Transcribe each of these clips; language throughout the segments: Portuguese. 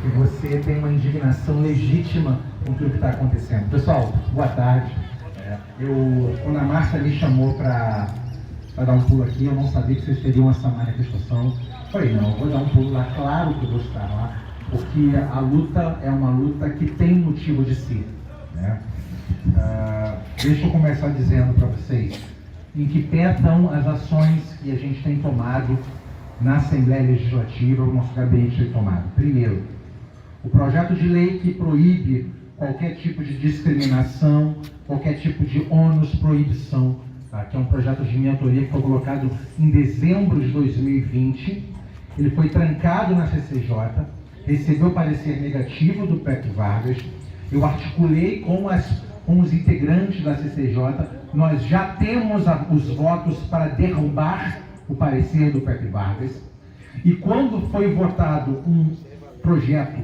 Você tem uma indignação legítima com tudo que está acontecendo. Pessoal, boa tarde. Quando a Márcia me chamou para dar um pulo aqui, eu não sabia que vocês teriam essa manifestação. Falei, não, eu vou dar um pulo lá, claro que eu vou estar lá, porque a luta é uma luta que tem motivo de ser, né? Deixa eu começar dizendo para vocês em que pé estão as ações que a gente tem tomado na Assembleia Legislativa, o nosso gabinete tem tomado. Primeiro, o projeto de lei que proíbe qualquer tipo de discriminação, qualquer tipo de ônus proibição, tá? Que é um projeto de minha autoria que foi colocado em dezembro de 2020, ele foi trancado na CCJ, recebeu parecer negativo do Pepe Vargas, eu articulei com os integrantes da CCJ, nós já temos os votos para derrubar o parecer do Pepe Vargas, e quando foi votado um projeto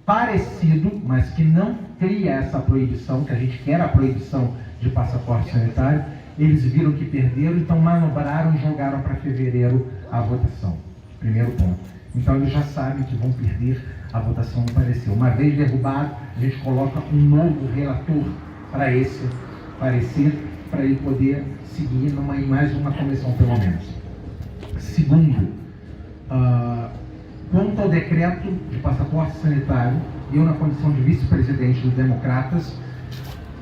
parecido, mas que não cria essa proibição, que a gente quer a proibição de passaporte sanitário, eles viram que perderam, então manobraram e jogaram para fevereiro a votação. Primeiro ponto. Então eles já sabem que vão perder a votação no parecer. Uma vez derrubado, a gente coloca um novo relator para esse parecer, para ele poder seguir em mais uma comissão, pelo menos. Segundo, quanto ao decreto de passaporte sanitário, eu, na condição de vice-presidente dos Democratas,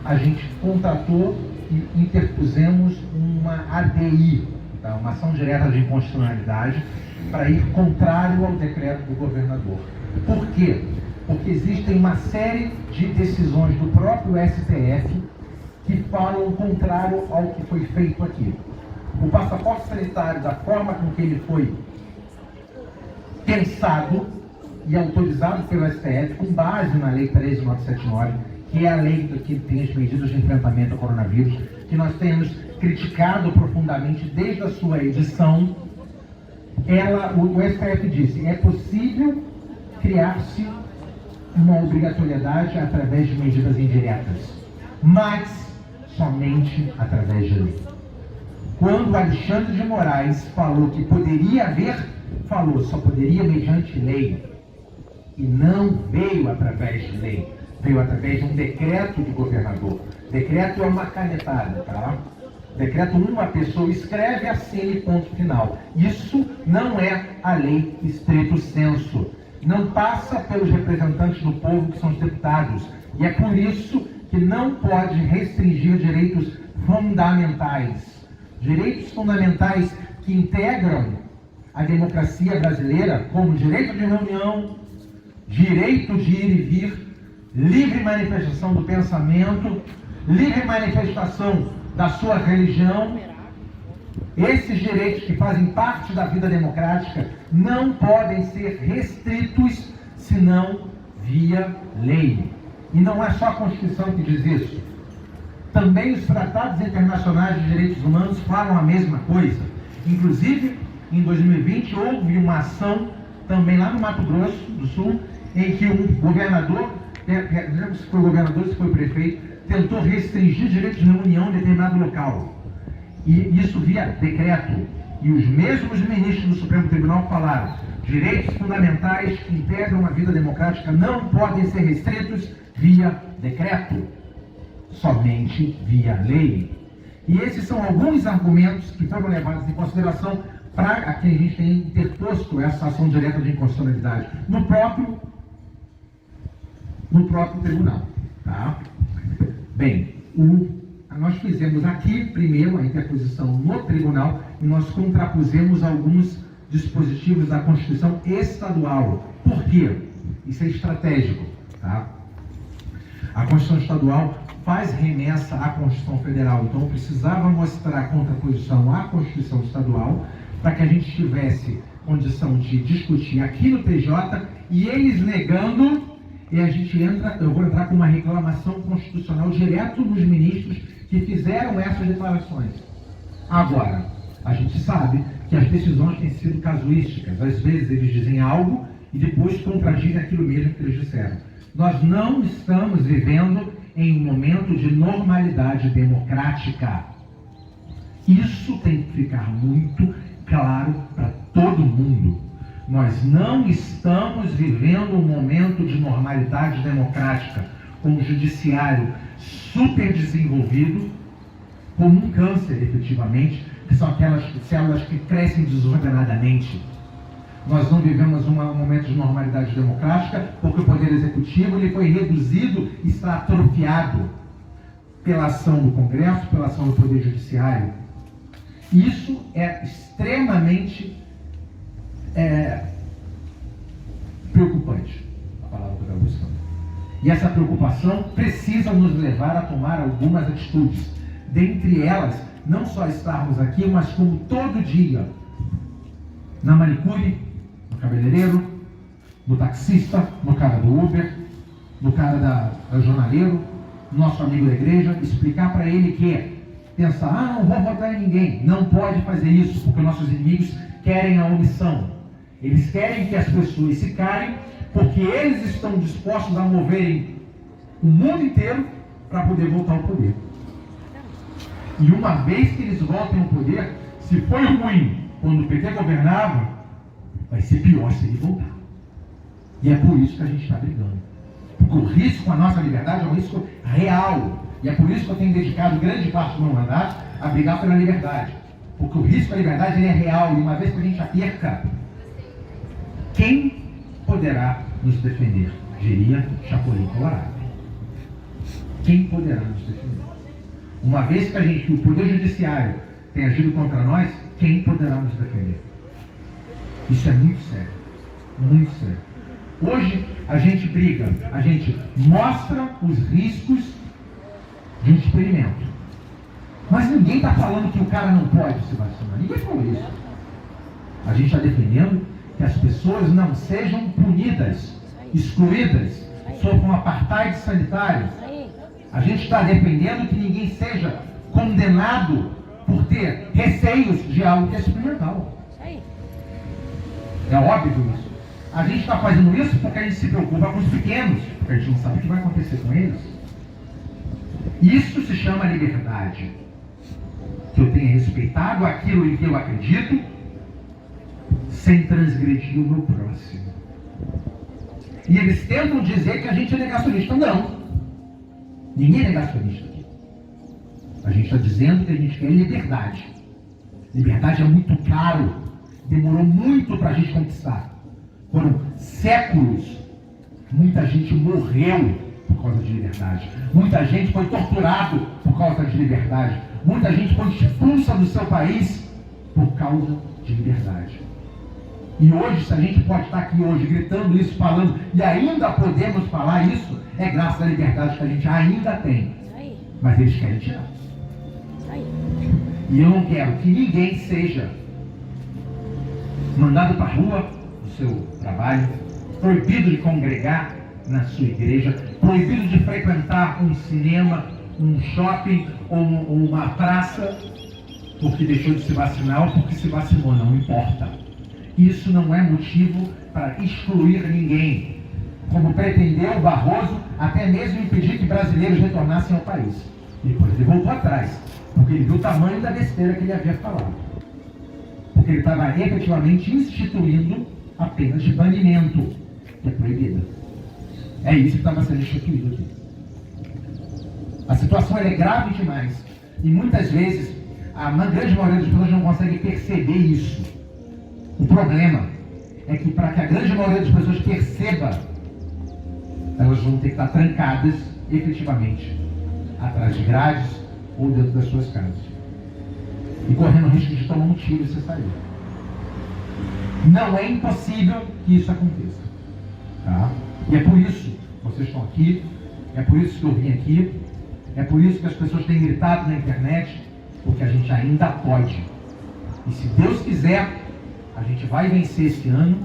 a gente contratou e interpusemos uma ADI, tá? Uma ação direta de inconstitucionalidade, para ir contrário ao decreto do governador. Por quê? Porque existem uma série de decisões do próprio STF que falam contrário ao que foi feito aqui. O passaporte sanitário, da forma com que ele foi pensado e autorizado pelo STF, com base na Lei 13.979, que é a lei que tem as medidas de enfrentamento ao coronavírus, que nós temos criticado profundamente desde a sua edição, o STF disse, é possível criar-se uma obrigatoriedade através de medidas indiretas, mas somente através de lei. Quando Alexandre de Moraes falou que poderia haver, só poderia mediante lei, e não veio através de lei, veio através de um decreto do governador. Decreto é uma canetada, tá? Decreto, uma pessoa escreve, assina e ponto final. Isso não é a lei estrito sensu. Não passa pelos representantes do povo, que são os deputados. E é por isso que não pode restringir direitos fundamentais. Direitos fundamentais que integram a democracia brasileira, como direito de reunião, direito de ir e vir, livre manifestação do pensamento, livre manifestação da sua religião. Esses direitos que fazem parte da vida democrática não podem ser restritos, senão via lei. E não é só a Constituição que diz isso. Também os tratados internacionais de direitos humanos falam a mesma coisa. Inclusive, em 2020, houve uma ação também lá no Mato Grosso do Sul, em que um governador, não lembro se foi o governador, se foi o prefeito, tentou restringir direitos de reunião em determinado local. E isso via decreto. E os mesmos ministros do Supremo Tribunal falaram: direitos fundamentais que integram a vida democrática não podem ser restritos via decreto, somente via lei. E esses são alguns argumentos que foram levados em consideração para que a gente tenha interposto essa ação direta de inconstitucionalidade no próprio tribunal. Tá? Bem, nós fizemos aqui, primeiro, a interposição no tribunal e nós contrapusemos alguns dispositivos da Constituição estadual. Por quê? Isso é estratégico. Tá? A Constituição estadual faz remessa à Constituição Federal, então eu precisava mostrar a contraposição à Constituição estadual para que a gente tivesse condição de discutir aqui no TJ e eles negando, e eu vou entrar com uma reclamação constitucional direto nos ministros que fizeram essas declarações. Agora, a gente sabe que as decisões têm sido casuísticas, às vezes eles dizem algo e depois contradizem aquilo mesmo que eles disseram. Nós não estamos vivendo em um momento de normalidade democrática. Isso tem que ficar muito claro para todo mundo. Nós não estamos vivendo um momento de normalidade democrática, com um judiciário super desenvolvido, como um câncer, efetivamente, que são aquelas células que crescem desordenadamente. Nós não vivemos um momento de normalidade democrática, porque o Poder Executivo ele foi reduzido e está atrofiado pela ação do Congresso, pela ação do Poder Judiciário. Isso é extremamente preocupante, a palavra que eu estava buscando. E essa preocupação precisa nos levar a tomar algumas atitudes. Dentre elas, não só estarmos aqui, mas como todo dia, na manicure, no cabeleireiro, no taxista, no cara do Uber, no cara da jornaleiro, nosso amigo da igreja, explicar para ele que pensar, não vou votar em ninguém. Não pode fazer isso, porque nossos inimigos querem a omissão. Eles querem que as pessoas se calem, porque eles estão dispostos a moverem o mundo inteiro para poder voltar ao poder. E uma vez que eles voltem ao poder, se foi ruim quando o PT governava, vai ser pior se ele voltar. E é por isso que a gente está brigando. Porque o risco à nossa liberdade é um risco real. E é por isso que eu tenho dedicado grande parte do meu mandato a brigar pela liberdade. Porque o risco à liberdade ele é real. E uma vez que a gente a perca, quem poderá nos defender? Diria Chapolin Colorado. Quem poderá nos defender? Uma vez que o Poder Judiciário tem agido contra nós, quem poderá nos defender? Isso é muito sério. Muito sério. Hoje a gente briga, a gente mostra os riscos de um experimento. Mas ninguém está falando que o cara não pode se vacinar. Ninguém falou isso. A gente está defendendo que as pessoas não sejam punidas, excluídas, sofram apartheid sanitário. A gente está defendendo que ninguém seja condenado por ter receios de algo que é experimental. É óbvio isso. A gente está fazendo isso porque a gente se preocupa com os pequenos, porque a gente não sabe o que vai acontecer com eles. Isso se chama liberdade. Que eu tenha respeitado aquilo em que eu acredito, sem transgredir o meu próximo. E eles tentam dizer que a gente é negacionista. Não. Ninguém é negacionista aqui. A gente está dizendo que a gente quer liberdade. Liberdade é muito caro. Demorou muito para a gente conquistar. Foram séculos. Muita gente morreu por causa de liberdade. Muita gente foi torturado por causa de liberdade. Muita gente foi expulsa do seu país por causa de liberdade. E hoje, se a gente pode estar aqui hoje gritando isso, falando, e ainda podemos falar isso, é graças à liberdade que a gente ainda tem. Mas eles querem tirar. E eu não quero que ninguém seja mandado para a rua do seu trabalho, proibido de congregar na sua igreja, proibido de frequentar um cinema, um shopping ou uma praça, porque deixou de se vacinar ou porque se vacinou, não importa. Isso não é motivo para excluir ninguém, como pretendeu Barroso até mesmo impedir que brasileiros retornassem ao país. Depois ele voltou atrás, porque ele viu o tamanho da besteira que ele havia falado. Porque ele estava efetivamente instituindo a pena de banimento, que é proibida. É isso que estava sendo instituído aqui. A situação é grave demais. E muitas vezes, a grande maioria das pessoas não consegue perceber isso. O problema é que para que a grande maioria das pessoas perceba, elas vão ter que estar trancadas, efetivamente, atrás de grades ou dentro das suas casas. E correndo o risco de tomar um tiro e você sair. Não é impossível que isso aconteça. Tá? E é por isso que vocês estão aqui, é por isso que eu vim aqui, é por isso que as pessoas têm gritado na internet, porque a gente ainda pode. E se Deus quiser, a gente vai vencer esse ano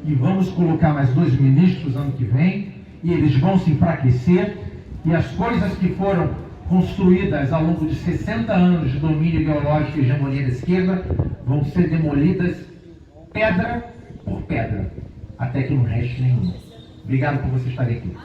e vamos colocar mais 2 ministros ano que vem e eles vão se enfraquecer e as coisas que foram construídas ao longo de 60 anos de domínio ideológico e hegemonia da esquerda vão ser demolidas pedra por pedra, até que não reste nenhuma. Obrigado por vocês estarem aqui.